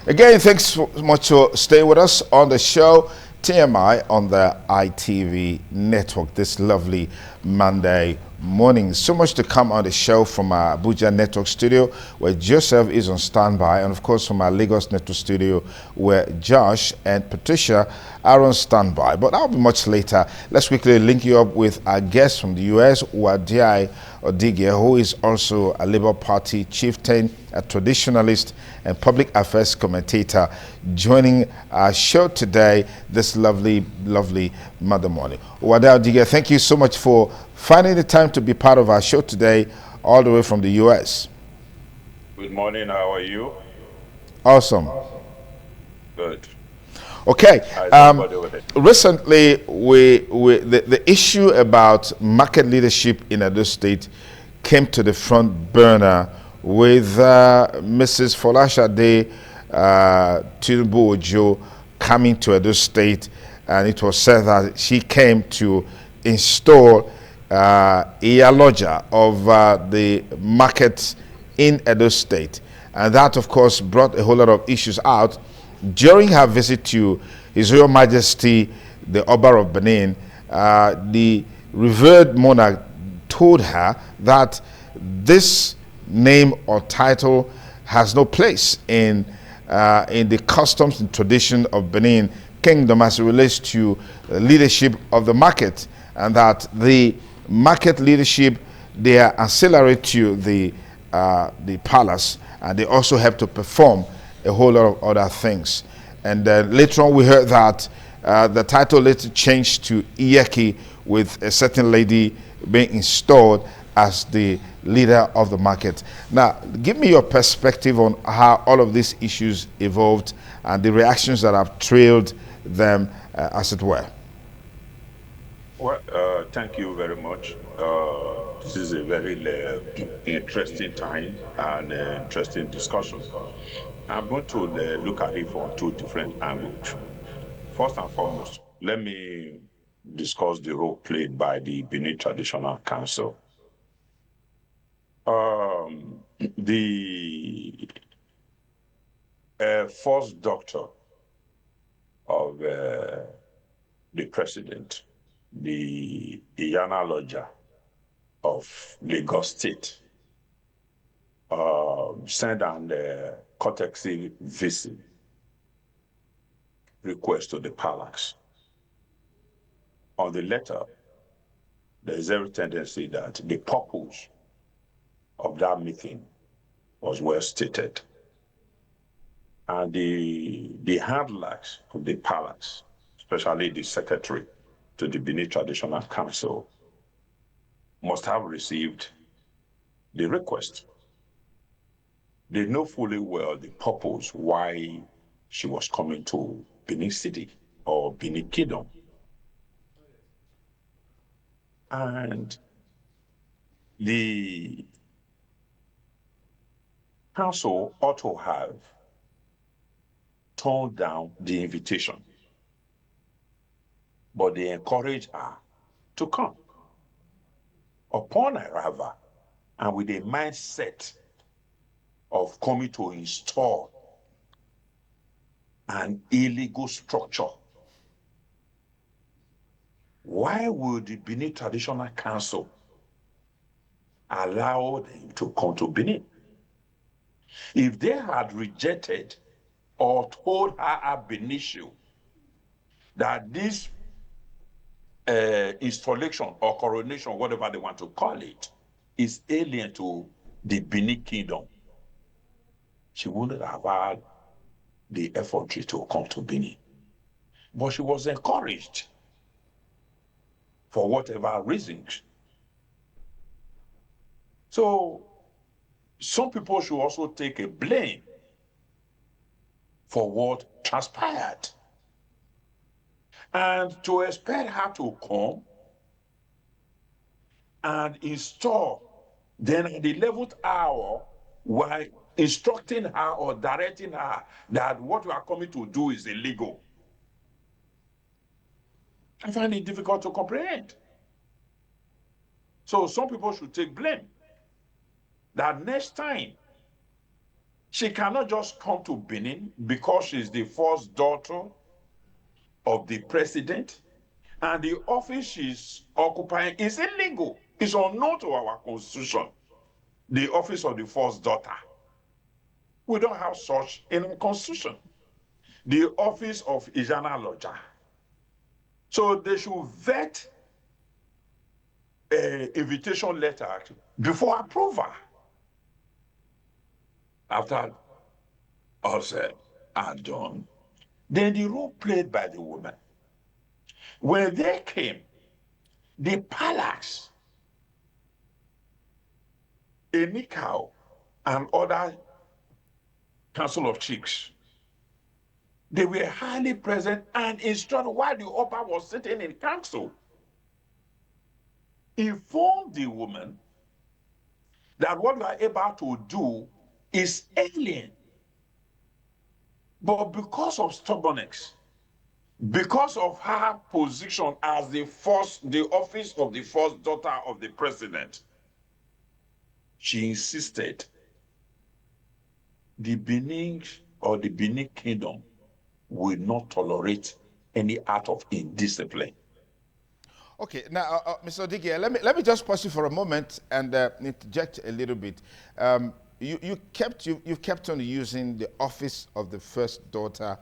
Again, thanks so much for staying with us on the show, TMI on the ITV network this lovely Monday morning. So much to come on the show from our Abuja network studio where Joseph is on standby, and of course from our Lagos network studio where Josh and Patricia are on standby. But that'll be much later. Let's quickly link you up with our guest from the US, Wadiai Odige, who is also a Labour Party chieftain, a traditionalist, and public affairs commentator, joining our show today this lovely Monday morning. Wadiai Odige, thank you so much for finding the time to be part of our show today, all the way from the US. Good morning. How are you? Awesome. Good. Okay. How's everybody with it? Recently, the issue about market leadership in Edo State came to the front burner with Mrs. Folashade Tinubu Ojo coming to Edo State, and it was said that she came to install Iyaloja of the markets in Edo State. And that, of course, brought a whole lot of issues out. During her visit to His Royal Majesty, the Oba of Benin, the revered monarch told her that this name or title has no place in the customs and tradition of Benin Kingdom as it relates to leadership of the market, and that the market leadership, they are ancillary to the palace, and they also have to perform a whole lot of other things. And later on we heard that the title later changed to Iyeki, with a certain lady being installed as the leader of the market. Now, give me your perspective on how all of these issues evolved and the reactions that have trailed them, as it were. Well, thank you very much. This is a very interesting time and interesting discussion. I'm going to look at it from two different angles. First and foremost, let me discuss the role played by the Benin Traditional Council. The first doctor of the president, the Iyaloja of Lagos State, sent an courtesy visit request to the palace. On the letter, there is every tendency that the purpose of that meeting was well stated. And the handlers of the palace, especially the secretary to the Benin Traditional Council, must have received the request. They know fully well the purpose why she was coming to Benin City or Benin Kingdom. And the council ought to have turned down the invitation, but they encouraged her to come. Upon arrival, and with a mindset of coming to install an illegal structure, why would the Benin Traditional Council allow them to come to Benin? If they had rejected or told her ab initio that this installation or coronation, whatever they want to call it, is alien to the Benin Kingdom, she wouldn't have had the effrontery to come to Benin. But she was encouraged for whatever reasons. So some people should also take a blame for what transpired. And to expect her to come and install, then at the 11th hour, while instructing her or directing her that what we are coming to do is illegal, I find it difficult to comprehend. So some people should take blame that next time She cannot just come to Benin because she's the first daughter of the president, and the office she's occupying is illegal. It's unknown to our constitution. The office of the first daughter. We don't have such in the constitution. The office of Iyaloja. So they should vet an invitation letter before approval. After us are done, then the role played by the women. When they came, the palace, Enikao, and other council of chiefs, they were highly present and instructed while the Oba was sitting in council. Informed the woman that what we are able to do is alien. But because of stubbornness, because of her position as the office of the first daughter of the president, she insisted the Benin or the Benin kingdom will not tolerate any act of indiscipline. Okay, now, Mr. Odike, let me just pause you for a moment and interject a little bit. You've kept on using the office of the first daughter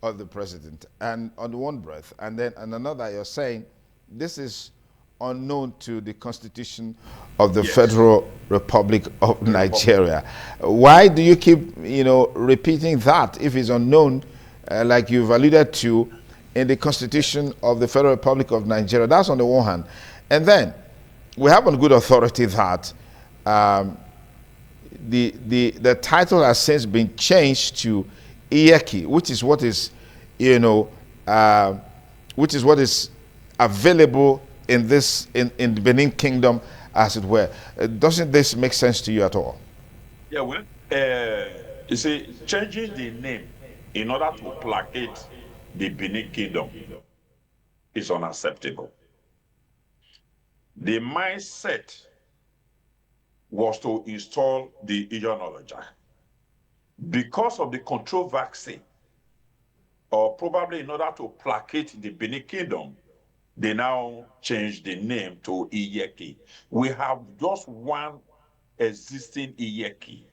of the president, and on one breath, and then on another, you're saying this is unknown to the Constitution of the Federal Republic of Nigeria. Why do you keep, repeating that if it's unknown, like you've alluded to, in the Constitution of the Federal Republic of Nigeria? That's on the one hand. And then we have on good authority that the title has since been changed to Iyeki, which is what is, which is what is available in the Benin Kingdom, as it were. Doesn't this make sense to you at all? Yeah, well, you see, changing the name in order to placate the Benin Kingdom is unacceptable. The mindset was to install the Iyaloja. Because of the controversy, or probably in order to placate the Benin Kingdom, they now changed the name to Iyeki. We have just one existing Iyeki.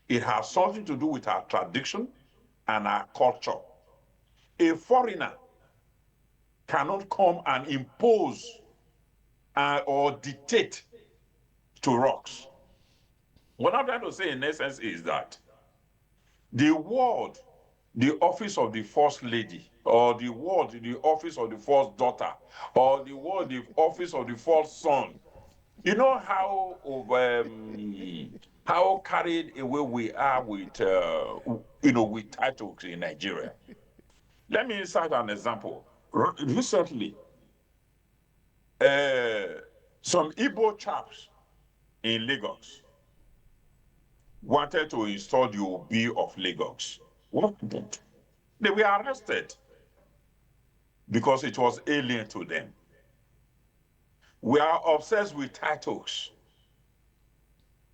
It has something to do with our tradition and our culture. A foreigner cannot come and impose or dictate to rocks. What I'm trying to say in essence is that the word, the office of the first lady, or the word, the office of the first daughter, or the word, the office of the first son, you know how carried away we are with with titles in Nigeria. Let me cite an example. Recently, some Igbo chaps in Lagos wanted to install the Obi of Lagos. What happened? They were arrested because it was alien to them. We are obsessed with titles.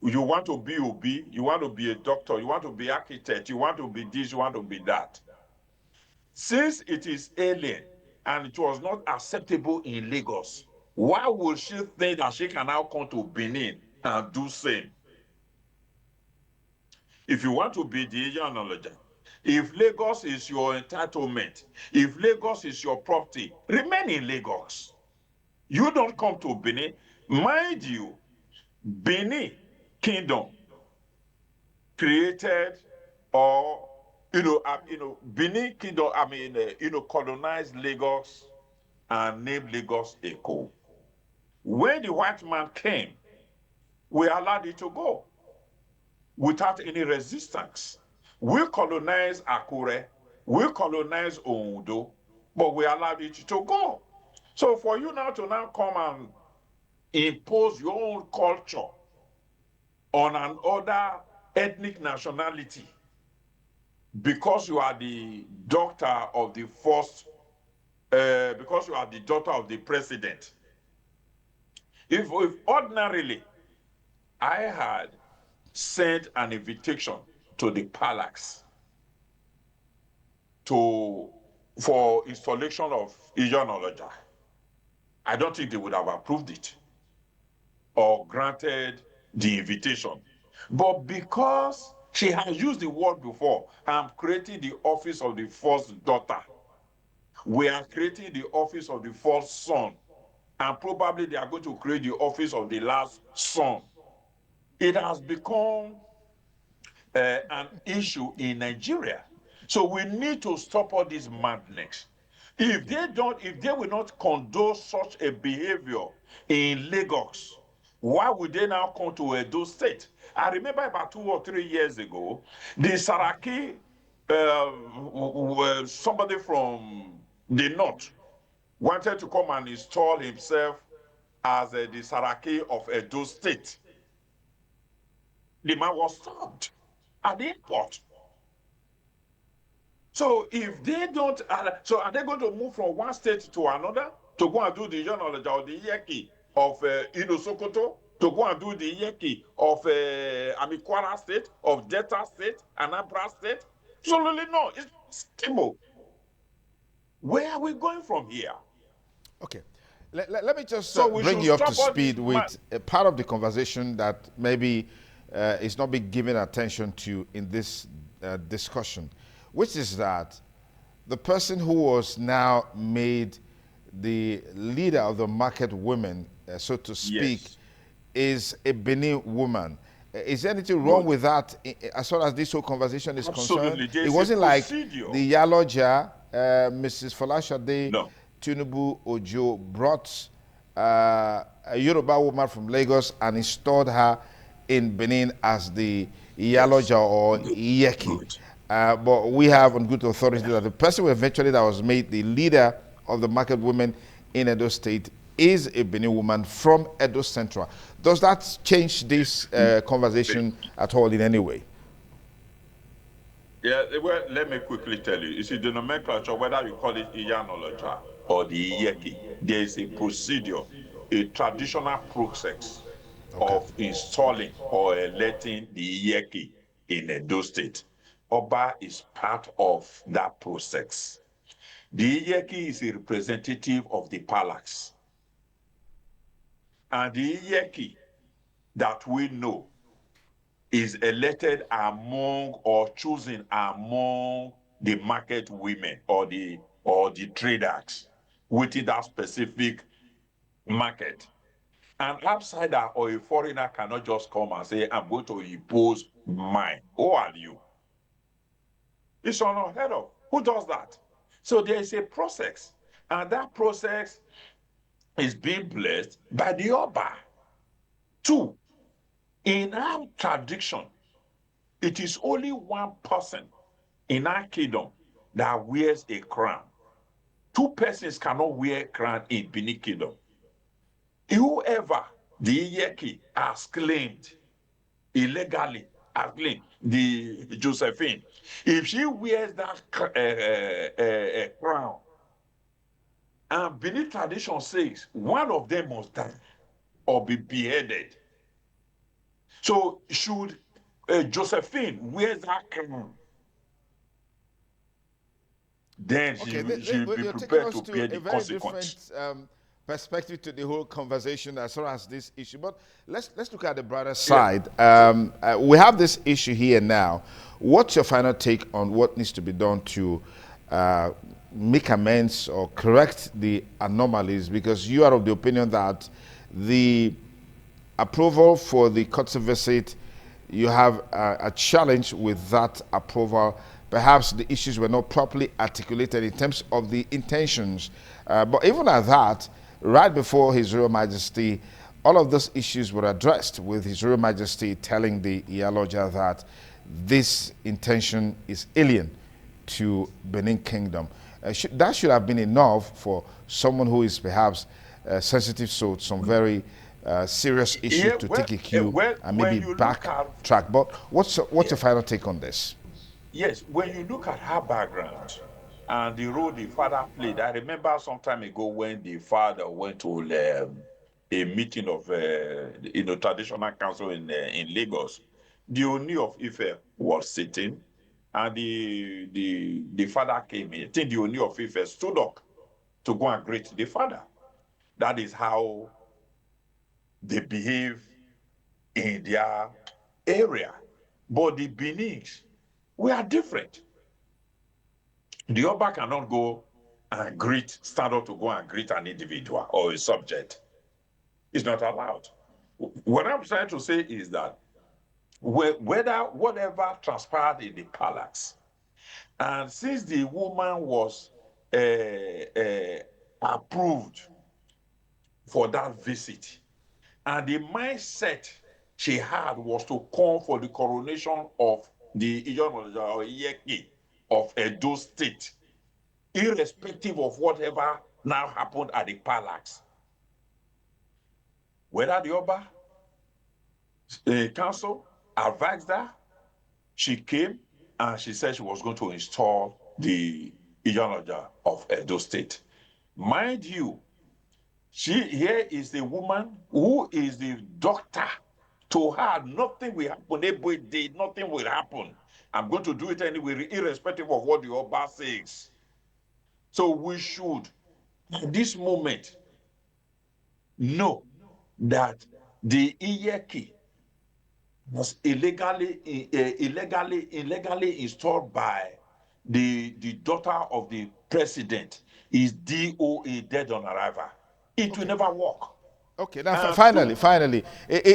You want to be Obi, you want to be a doctor, you want to be architect, you want to be this, you want to be that. Since it is alien and it was not acceptable in Lagos, why would she think that she can now come to Benin and do same? If you want to be the Iyaloja, if Lagos is your entitlement, if Lagos is your property, remain in Lagos. You don't come to Benin. Mind you, Benin Kingdom created or Benin Kingdom, colonized Lagos and named Lagos Eko. When the white man came, we allowed it to go without any resistance. We colonized Akure, we colonized Ondo, but we allowed it to go. So for you now to come and impose your own culture on another ethnic nationality because you are the daughter of the first, because you are the daughter of the president. If ordinarily I had sent an invitation to the palace for installation of Iyaloja, I don't think they would have approved it or granted the invitation. But because she has used the word before, I'm creating the office of the first daughter. We are creating the office of the first son. And probably they are going to create the office of the last son. It has become an issue in Nigeria. So we need to stop all this madness. If they will not condone such a behavior in Lagos, why would they now come to Edo State? I remember about 2 or 3 years ago, the Saraki, somebody from the north, wanted to come and install himself as the Saraki of Edo State. The man was stopped at the airport. So if they don't, so are they going to move from one state to another to go and do the Iyaloja or the Iyeki of Ido Sokoto, to go and do the Iyeki of Kwara State, of Delta State, Anambra State? Absolutely no. It's stable. Where are we going from here? Okay. Let me just So we bring should you up to stop all this speed with a part of the conversation that maybe is not being given attention to in this discussion, which is that the person who was now made the leader of the market women, so to speak, Yes. is a Benin woman. Is there anything wrong Good. with that as far as this whole conversation is concerned? Absolutely. It There's a wasn't like procedure. the Iyaloja, Mrs. Folashade No. Tinubu Ojo brought a Yoruba woman from Lagos and installed her in Benin as the Yes. Iyaloja or Iyeki. Good. But we have on good authority that the person who eventually that was made the leader of the market women in Edo State is a Benin woman from Edo Central. Does that change this conversation at all in any way? Yeah, well, let me quickly tell you. You see, the nomenclature, whether you call it Iyaloja or the Iyeki, there is a procedure, a traditional process of installing or electing the Iyeki in Edo State. Oba is part of that process. The Iyeki is a representative of the palace. And the Iyeki that we know is elected among or chosen among the market women or the traders within that specific market. An outsider or a foreigner cannot just come and say, I'm going to impose mine. Who are you? It's unheard of. Who does that? So there is a process, and that process is being blessed by the Oba. Two, in our tradition, it is only one person in our kingdom that wears a crown. Two persons cannot wear a crown in Benin kingdom. Whoever the Iyeki has claimed illegally, has claimed the Josephine, if she wears that crown, and Benin tradition says one of them must die or be beheaded. So should Josephine wear that crown, then Okay, she will be you're taking prepared us to to bear a the very consequence. different perspective to the whole conversation as far as this issue. But let's look at the broader side. We have this issue here now. What's your final take on what needs to be done to make amends or correct the anomalies? Because you are of the opinion that the approval for the courtesy visit, you have a challenge with that approval. Perhaps the issues were not properly articulated in terms of the intentions. But even at that, right before His Royal Majesty, all of those issues were addressed with His Royal Majesty telling the Iyaloja that this intention is alien to Benin Kingdom. That should have been enough for someone who is perhaps sensitive, so some very serious issue to take a cue and maybe backtrack. But what's your final take on this? Yes, when you look at her background and the role the father played, I remember some time ago when the father went to a meeting of traditional council in Lagos, the Oni of Ife was sitting, and the father came in. I think the Oni of Ife stood up to go and greet the father. That is how they behave in their area. But the Benin's, we are different. The Oba cannot go and stand up to go and greet an individual or a subject. It's not allowed. What I'm trying to say is that whatever transpired in the palace, and since the woman was approved for that visit, and the mindset she had was to come for the coronation of the Iyaloja or Iyeki of Edo State, irrespective of whatever now happened at the palace. Whether the Oba council advised her, she came and she said she was going to install the Iyaloja of Edo State. Mind you, here is the woman who is the doctor. To her, nothing will happen. Every day, nothing will happen. I'm going to do it anyway, irrespective of what the Oba says. So we should, at this moment, know that the Iyeki was illegally installed by the daughter of the president. Is DOA, dead on arrival. It will never work. Okay, now finally,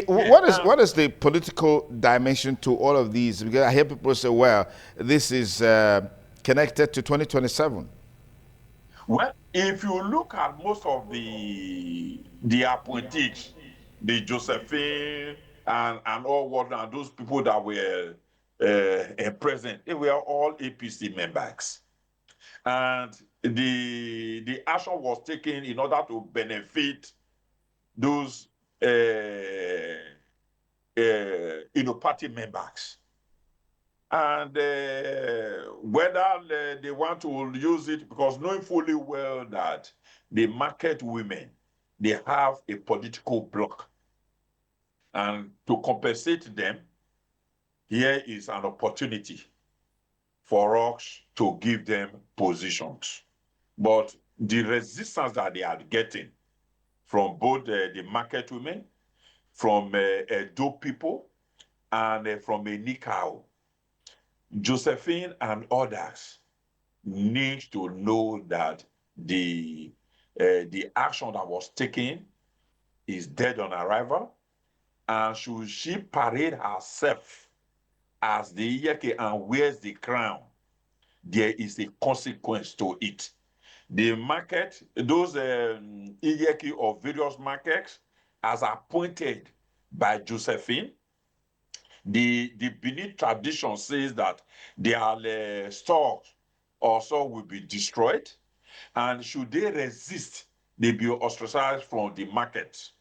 what is the political dimension to all of these? Because I hear people say, well, this is connected to 2027. Well, if you look at most of the appointees, the Josephine and all what, and those people that were present, they were all APC members. And the action was taken in order to benefit those party members. And whether they want to use it, because knowing fully well that the market women, they have a political bloc. And to compensate them, here is an opportunity for us to give them positions. But the resistance that they are getting from both the market women, from Edo people, and from Nikao, Josephine and others need to know that the action that was taken is dead on arrival, and should she parade herself as the Iyeki and wears the crown, there is a consequence to it. The market, those Iyeki of various markets, as appointed by Josephine, the Benin tradition says that their stores also will be destroyed, and should they resist, they be ostracized from the market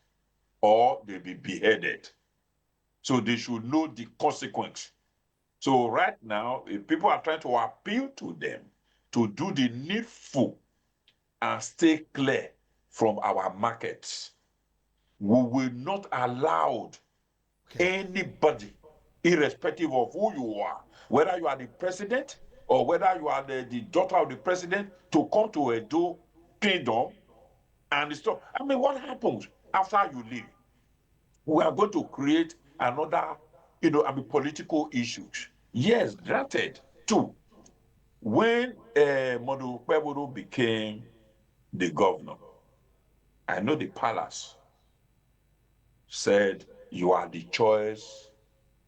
or they be beheaded. So they should know the consequence. So right now, if people are trying to appeal to them to do the needful and stay clear from our markets. We will not allow anybody, irrespective of who you are, whether you are the president or whether you are the daughter of the president, to come to Edo Kingdom and stop. I mean, what happens after you leave? We are going to create another, political issues. Yes, granted. Two, when Modu Peburu became the governor, I know the palace said, you are the choice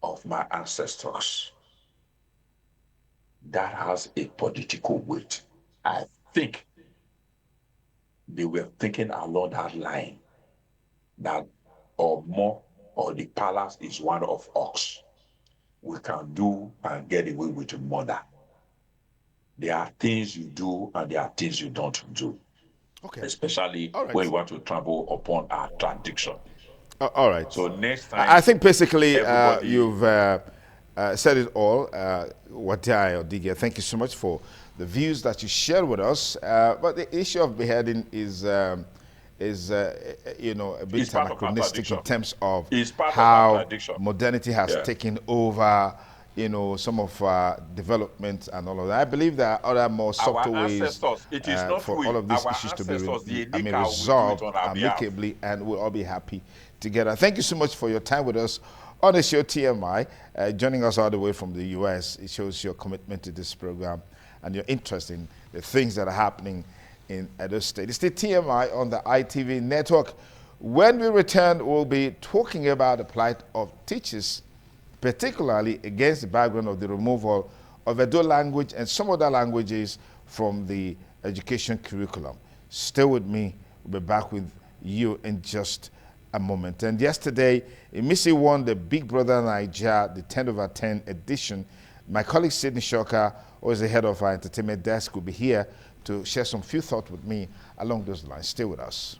of my ancestors. That has a political weight. I think they were thinking along that line, that or more, or the palace is one of us. We can do and get away with murder. There are things you do and there are things you don't do. Okay. Especially when you want to trample upon our tradition. All right. So next time, I think basically you've said it all. Watai Odigia, thank you so much for the views that you shared with us. But the issue of beheading is is you know, a bit It's part of anachronistic in contradiction. terms of It's part of how contradiction. modernity has Yeah. taken over, you know, some of development and all of that. I believe there are other more subtle Our ways ancestors, it is not for all we. of these Our issues to be ancestors, the I mean, Enika, will do it resolved on our behalf. amicably, and we'll all be happy together. Thank you so much for your time with us on the show TMI, joining us all the way from the US. It shows your commitment to this program and your interest in the things that are happening in Edo State. It's the TMI on the ITV network. When we return, we'll be talking about the plight of teachers, particularly against the background of the removal of Edo language and some other languages from the education curriculum. Stay with me. We'll be back with you in just a moment. And yesterday, Imisi won the Big Brother Niger, the 10/10 edition. My colleague Sidney Shoka, who is the head of our entertainment desk, will be here to share some few thoughts with me along those lines. Stay with us.